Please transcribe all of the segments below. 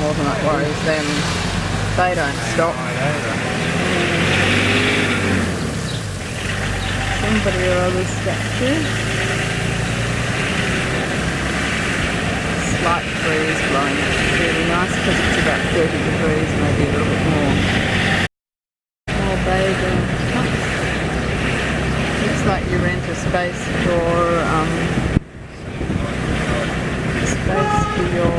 more than it worries them. They don't stop. Somebody or other's statue. Slight breeze blowing. It's really nice because it's about 30 degrees, maybe a little bit more. More bathing. Looks like you rent a space for your.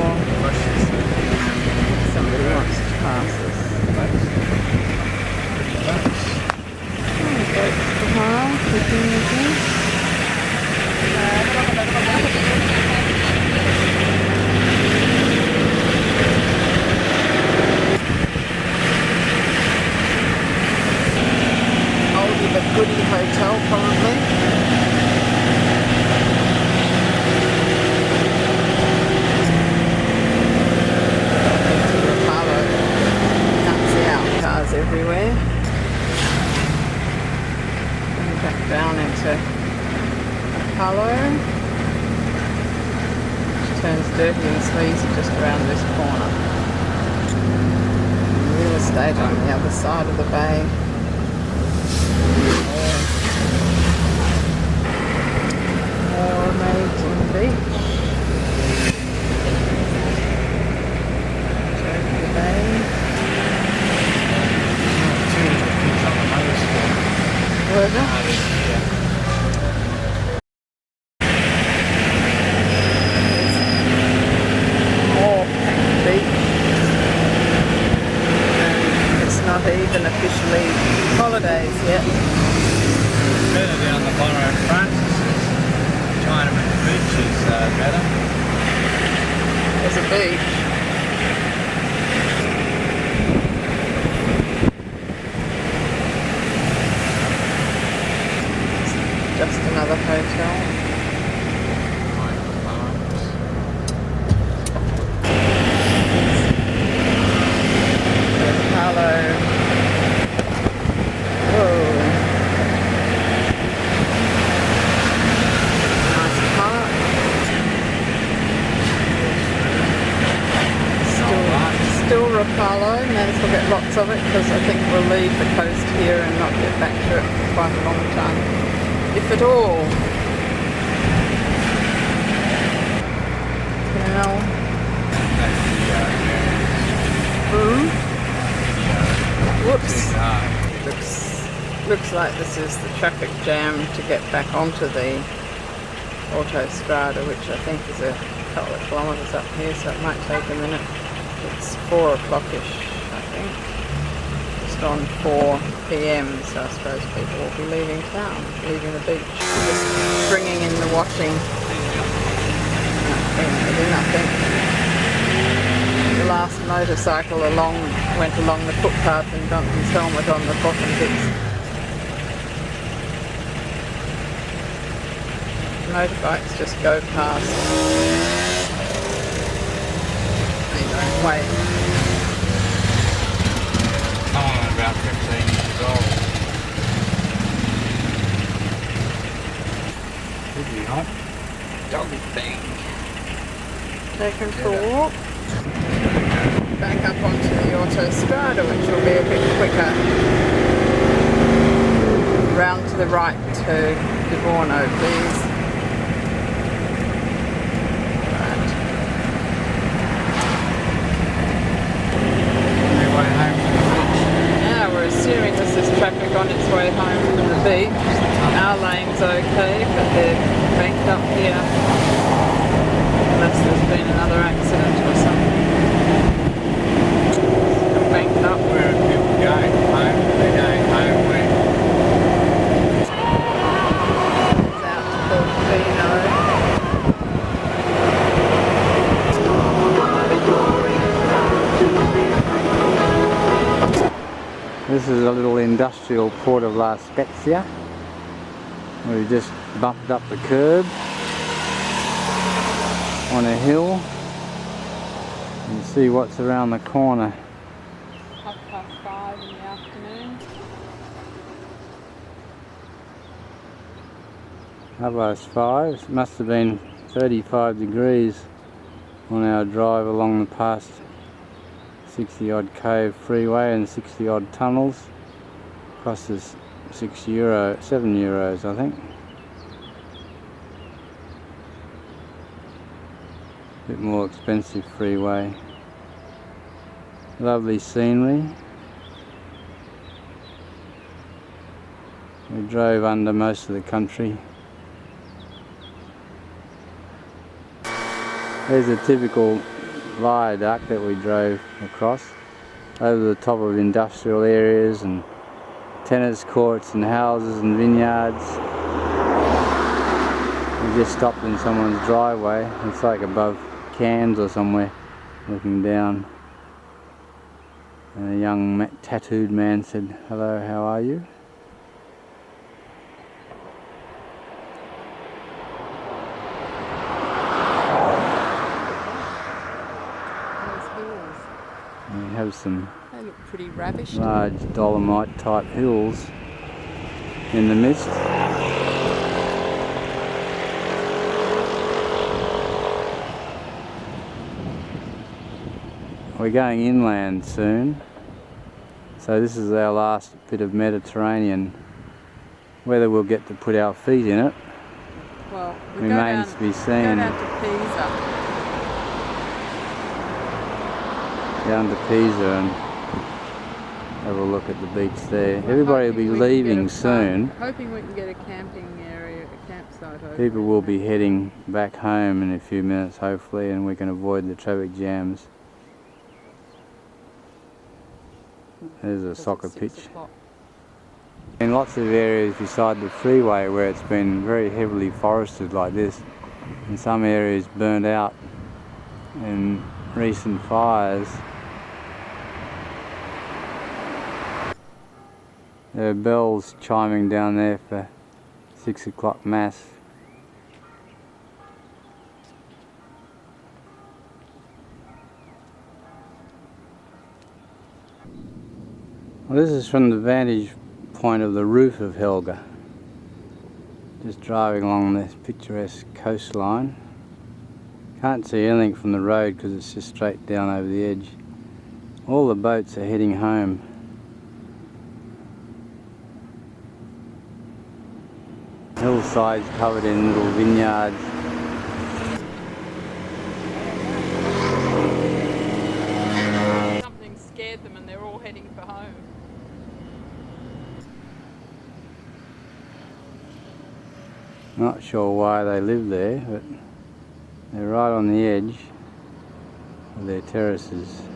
Somebody wants to pass us. Oldie but goodie hotel, probably. Cars everywhere. And back down into Apollo, which turns dirty and sleazy just around this corner. Real estate on the other side of the bay. More amazing beach. Turkey Bay. Was it? Yeah. More beach. It's not even officially holidays yet. Better down the bottom of Francis's. Chinaman Beach is better. There's a beach. Just another hotel. Apollo. Whoa. Nice park. Still Rapallo. May as well get lots of it because I think we'll leave the coast here and not get back to it for quite a long time. If at all. Now. Whoops. Looks like this is the traffic jam to get back onto the autostrada, which I think is a couple of kilometres up here, so it might take a minute. It's 4 o'clock-ish, I think. On 4 p.m, so I suppose people will be leaving town, leaving the beach, just bringing in the washing. Nothing. The last motorcycle went along the footpath and dumped his helmet on the bottom bits. Motorbikes just go past. They don't wait. About 15 years old. Could be hot. Doggy thing. Taken for a walk. Back up onto the autostrada, which will be a bit quicker. Round to the right to Livorno, please. Assuming this is traffic on its way home from the beach. Our lane's okay, but they're banked up here. Unless there's been another accident or something. Still banked up. Where are people going home? They're going home where? It's out to Portofino. This is a little industrial port of La Spezia. We just bumped up the curb on a hill and see what's around the corner. 5:30 in the afternoon. 5:30. It must have been 35 degrees on our drive along the past 60 odd cove freeway and 60 odd tunnels. Cost us €7 I think. Bit more expensive freeway. Lovely scenery. We drove under most of the country. There's a typical viaduct that we drove across over the top of industrial areas and tennis courts and houses and vineyards. We just stopped in someone's driveway. It's like above Cairns or somewhere, looking down. And a young tattooed man said, "Hello, how are you?" And we have some They look pretty ravished. large dolomite type hills in the mist. We're going inland soon, so this is our last bit of Mediterranean. Whether we'll get to put our feet in it Well, we remains to be go seen. down to Pisa. Down to Pisa and have a look at the beach there. Everybody will be leaving soon. Hoping we can get a camping area, a campsite open. People will be heading back home in a few minutes hopefully, and we can avoid the traffic jams. There's a soccer pitch. In lots of areas beside the freeway where it's been very heavily forested like this, and some areas burned out in recent fires. There are bells chiming down there for 6 o'clock mass. Well, this is from the vantage point of the roof of Helga. Just driving along this picturesque coastline. Can't see anything from the road because it's just straight down over the edge. All the boats are heading home. Hillsides covered in little vineyards. Something scared them and they're all heading for home. Not sure why they live there, but they're right on the edge of their terraces. Just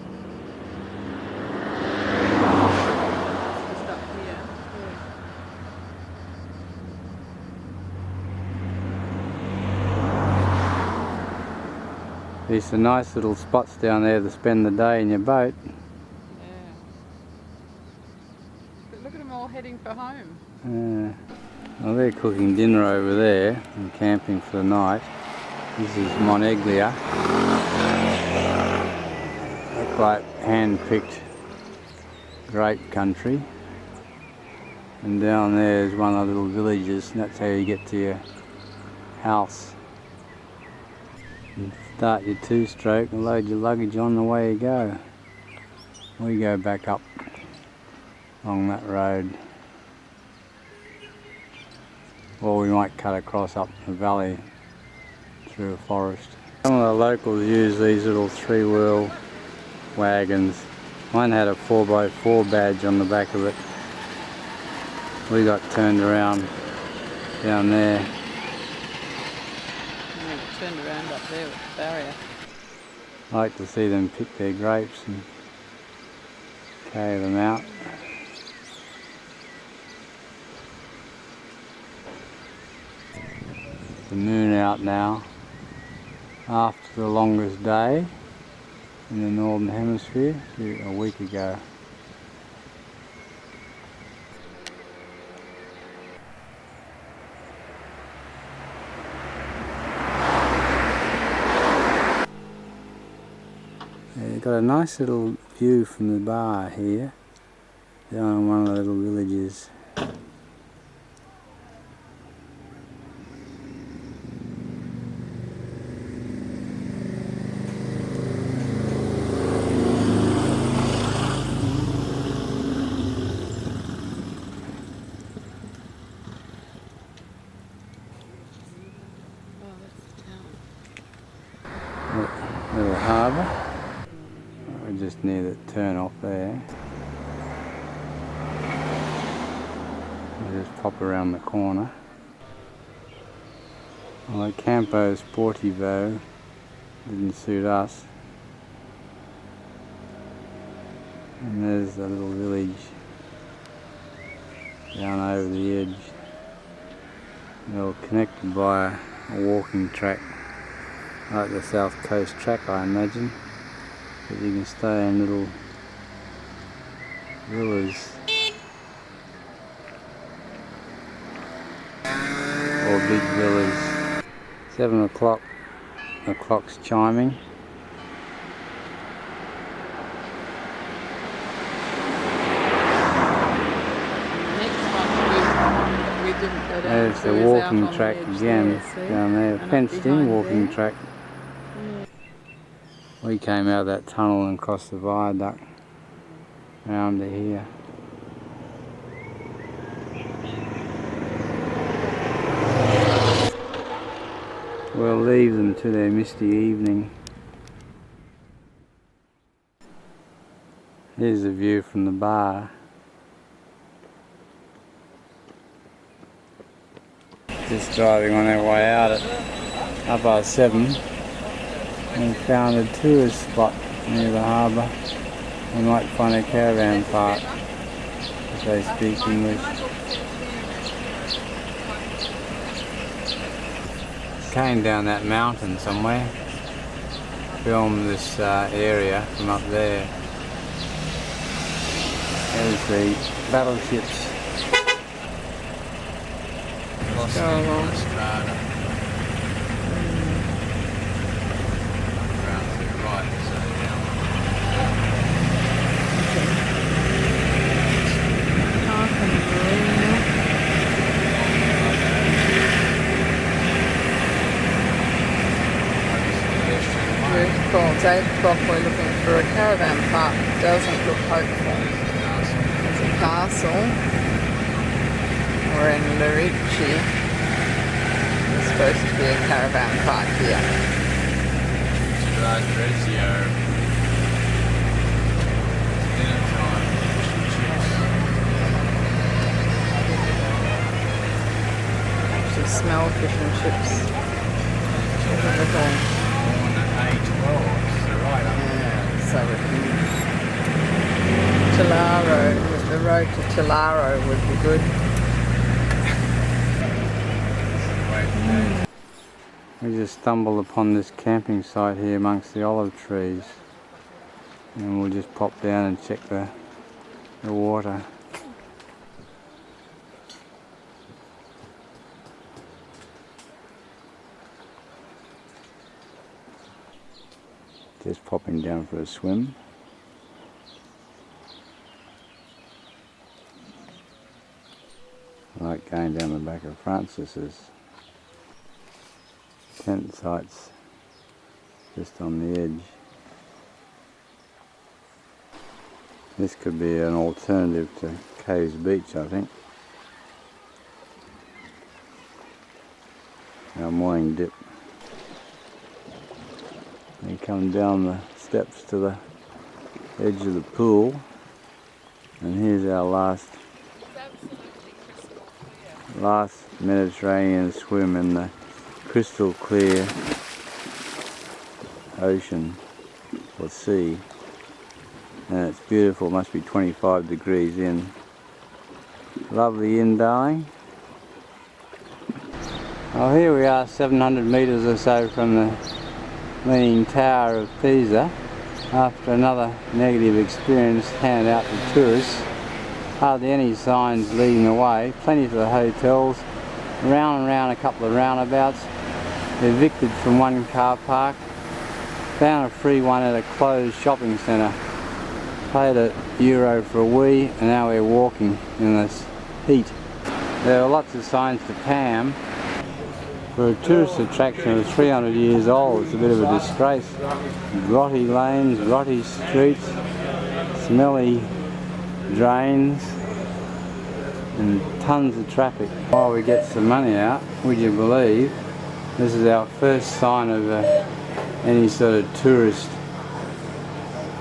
up here. There's some nice little spots down there to spend the day in your boat. Yeah. But look at them all heading for home. Well, they're cooking dinner over there and camping for the night. This is Moneglia. Look like hand-picked grape country. And down there is one of the little villages, and that's how you get to your house. And start your two-stroke and load your luggage on, the way you go. We go back up along that road. Or we might cut across up the valley through a forest. Some of the locals use these little three-wheel wagons. Mine had a 4x4 badge on the back of it. We got turned around down there. And they turned around up there with the barrier. I like to see them pick their grapes and carry them out. The moon out now after the longest day in the northern hemisphere a week ago. Yeah, you've got a nice little view from the bar here down in one of the little villages. little harbour. We're just near the turn off there. We'll just pop around the corner. Well, the Campo Sportivo didn't suit us. And there's the little village down over the edge. They're all connected by a walking track, like the South Coast track, I imagine. But you can stay in little villas or big villas. 7 o'clock, the clock's chiming. There's the walking track again, down there, fenced in walking track. We came out of that tunnel and crossed the viaduct round to here. We'll leave them to their misty evening. Here's the view from the bar. Just driving on our way out at 7:30 and found a tourist spot near the harbour. We might find a caravan park if they speak English. Came down that mountain somewhere, filmed this area from up there. There's the battleships. Go along. It's 8 o'clock, we're looking for a caravan park. It doesn't look hopeful. There's a castle. We're in Lerici. There's supposed to be a caravan park here. Actually smell fish and chips. Wonderful. Yeah, so Tilaro, the road to Tilaro would be good. We just stumbled upon this camping site here amongst the olive trees, and we'll just pop down and check the water. Just popping down for a swim. I like going down the back of Francis's. Tent sites just on the edge. This could be an alternative to Caves Beach, I think. Our morning dip. We come down the steps to the edge of the pool, and here's our last Mediterranean swim in the crystal clear ocean or sea, and it's beautiful. It must be 25 degrees in. Lovely in, darling. Well, here we are, 700 metres or so from the Leaning Tower of Pisa, after another negative experience handed out to tourists. Hardly any signs leading the way, plenty for the hotels, round and round a couple of roundabouts, evicted from one car park, found a free one at a closed shopping centre, paid €1 for a wee, and now we're walking in this heat. There are lots of signs to Pam. For a tourist attraction of 300 years old, it's a bit of a disgrace. Grotty lanes, grotty streets, smelly drains, and tons of traffic. While we get some money out, would you believe, this is our first sign of any sort of tourist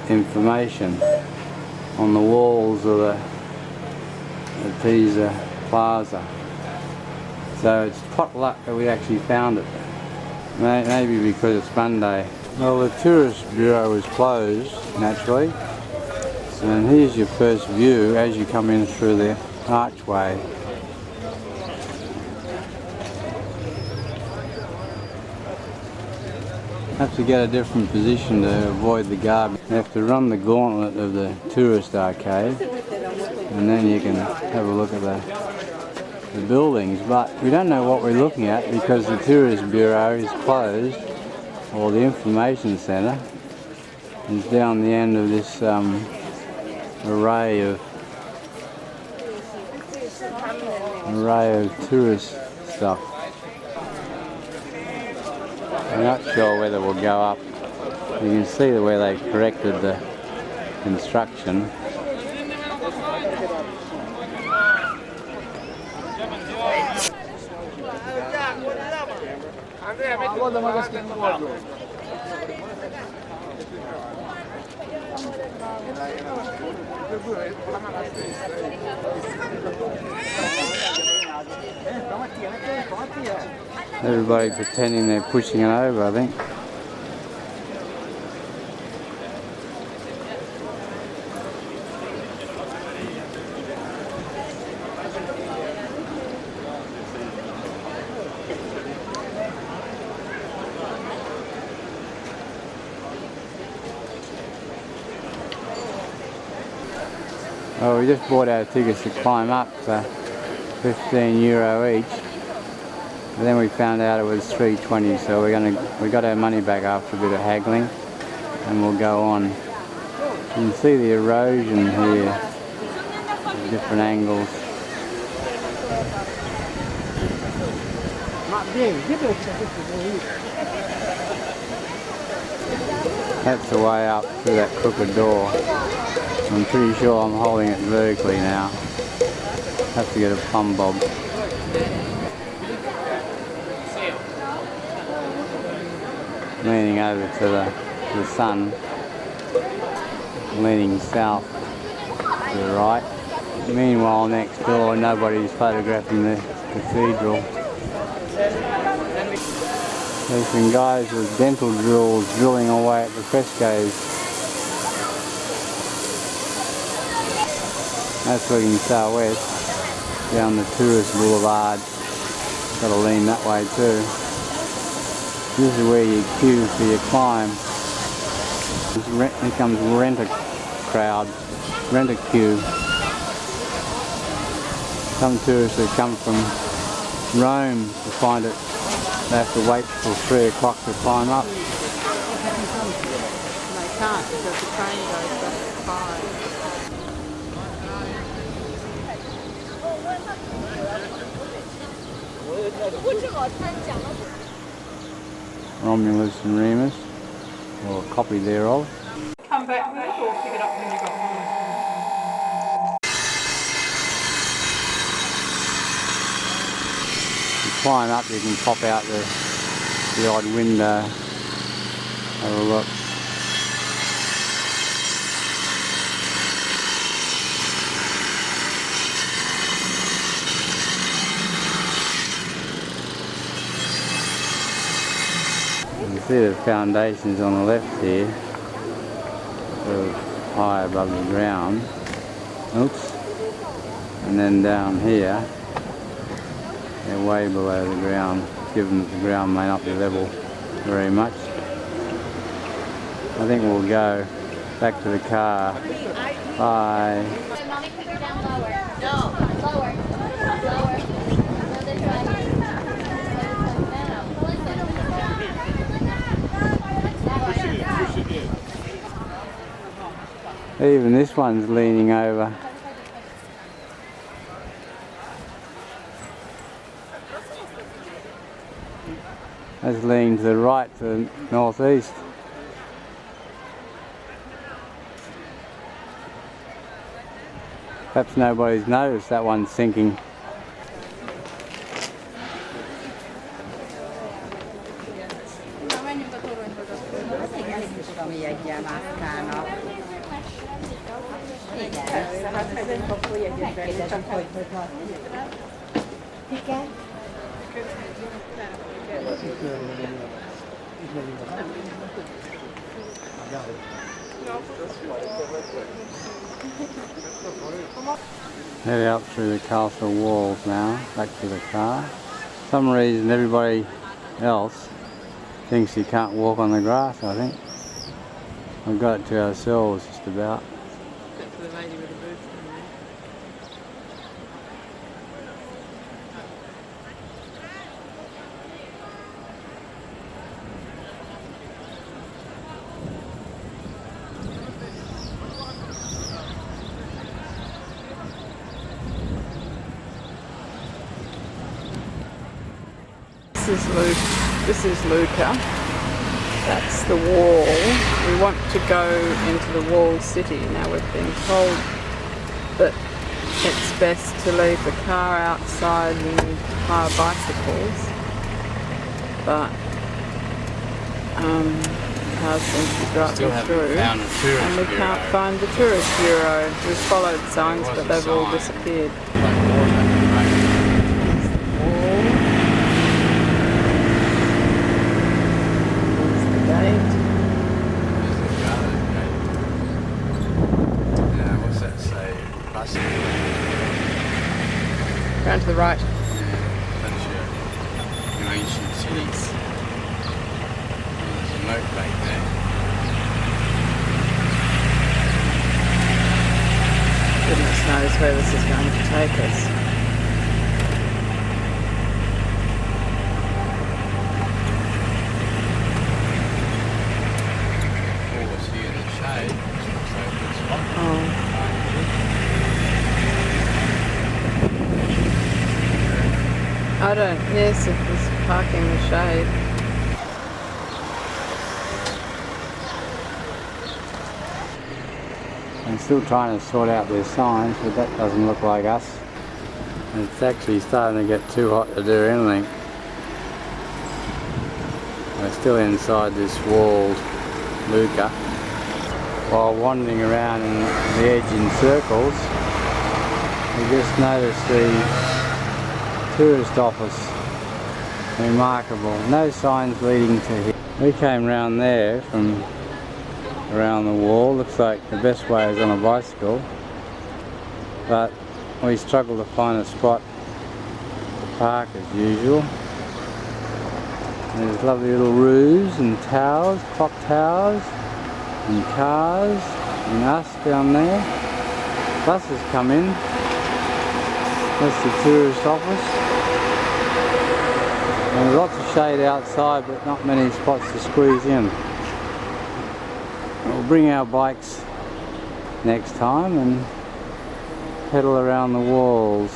information on the walls of the Pisa Plaza. So it's pot luck that we actually found it. Maybe because it's Monday. Well, the tourist bureau is closed, naturally. And here's your first view as you come in through the archway. Have to get a different position to avoid the garbage. You have to run the gauntlet of the tourist arcade, and then you can have a look at the buildings. But we don't know what we're looking at because the tourist bureau is closed, or the information centre is down the end of this array of tourist stuff. I'm not sure whether we'll go up. You can see where they corrected the construction. Everybody pretending they're pushing it over, I think. Well, we just bought our tickets to climb up for €15 each. And then we found out it was $3.20, so we got our money back after a bit of haggling, and we'll go on. You can see the erosion here, different angles. That's the way up through that crooked door. I'm pretty sure I'm holding it vertically now. Have to get a plumb bob. Leaning over to the sun, leaning south to the right. Meanwhile, next door, nobody's photographing the cathedral. There's some guys with dental drills drilling away at the frescoes. That's looking southwest, down the tourist boulevard. Got to lean that way too. This is where you queue for your climb. Here comes rent-a-crowd, rent-a-queue. Some tourists that come from Rome to find it, they have to wait till 3 o'clock to climb up. They can't because the train goes back at 5. Romulus and Remus, or a copy thereof. Come back with it or pick it up when you got home? You climb up, you can pop out the odd window, have a look. You can see the foundations on the left here, sort of high above the ground. Oops. And then down here, they're way below the ground, given that the ground may not be level very much. I think we'll go back to the car. Bye. Even this one's leaning over. That's leaning to the right, to the northeast. Perhaps nobody's noticed that one's sinking. ami egyen mászkálnak. Igen, persze, hát megyünk akkor jegyet venni, csak hogy igen. Head out through the castle walls now, back to the car. For some reason everybody else thinks you can't walk on the grass, I think. We've got it to ourselves just about. Except for the lady with the boots in there. This is Lucca. That's the wall. We want to go into the walled city. Now we've been told that it's best to leave the car outside and hire bicycles, but cars seem to be driving through and we can't find the tourist bureau. We've followed signs but they've all disappeared. Round to the right. That's your ancient cities. There's a motorbike there. Goodness knows where this is going to take us. All was here in the shade, so a good spot. Oh. I don't, yes, if it's parking in the shade. I'm still trying to sort out their signs, but that doesn't look like us. And it's actually starting to get too hot to do anything. We're still inside this walled Lucca. While wandering around in the edge in circles, we just noticed the tourist office. Remarkable. No signs leading to here. We came round there from around the wall. Looks like the best way is on a bicycle, but we struggled to find a spot to park as usual. There's lovely little roofs and towers, clock towers and cars and us down there. Buses come in. That's the tourist office. And there's lots of shade outside but not many spots to squeeze in. We'll bring our bikes next time and pedal around the walls.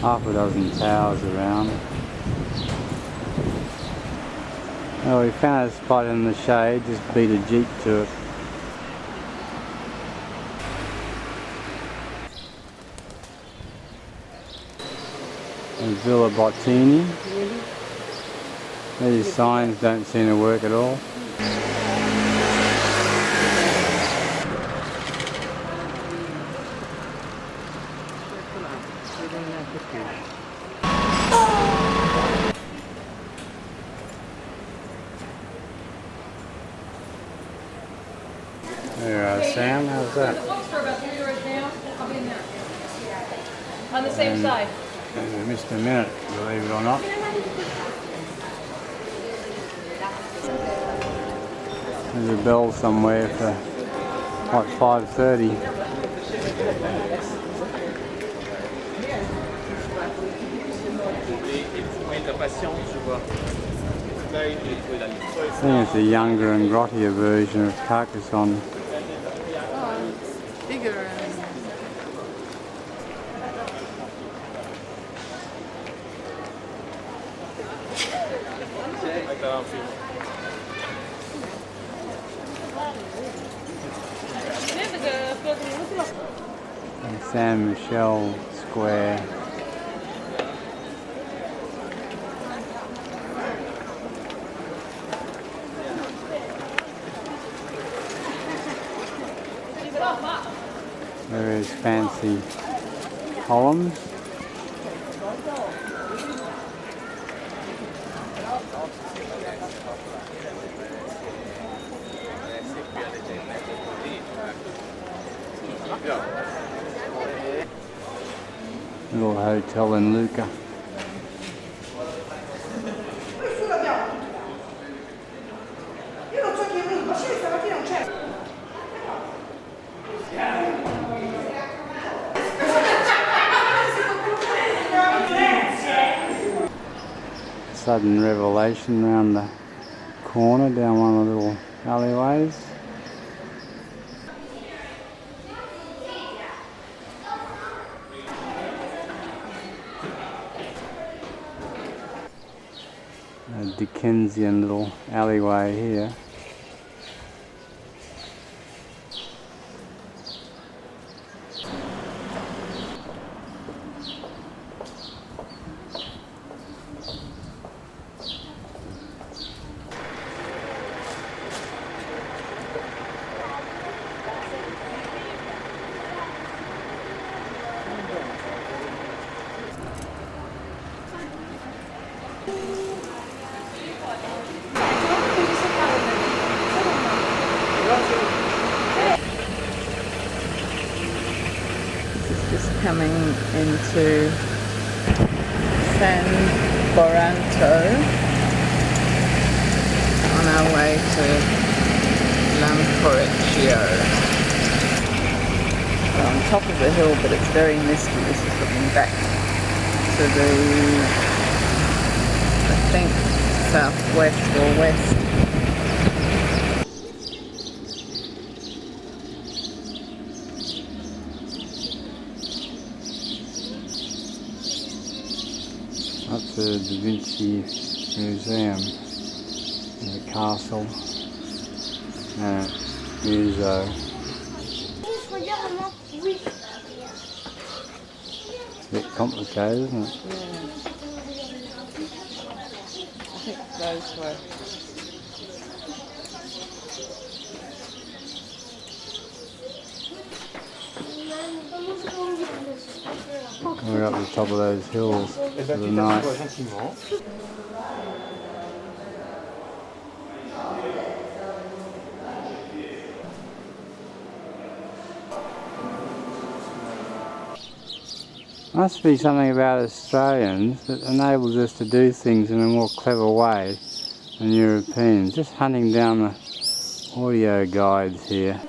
Half a dozen towers around. Well, we found a spot in the shade, just beat a jeep to it. And Villa Bottini. These signs don't seem to work at all. There, Sam, how's that? On the same side. We missed a minute, believe it or not. There's a bell somewhere for, what, 5:30. I think it's a younger and grottier version of Carcassonne. Oh, it's bigger and... And San Michel Square. There is fancy columns. Little hotel in Lucca. Sudden revelation round the corner down one of the little alleyways. A Dickensian little alleyway here. Just coming into San Boranto on our way to Lamporecchio. We're on top of the hill, but it's very misty. This is looking back to the, I think, southwest or west. Up to the Da Vinci Museum, and the castle, and Muso. It's a bit complicated, isn't it? I think those were. We're up the top of those hills to the night. Must be something about Australians that enables us to do things in a more clever way than Europeans. Just hunting down the audio guides here.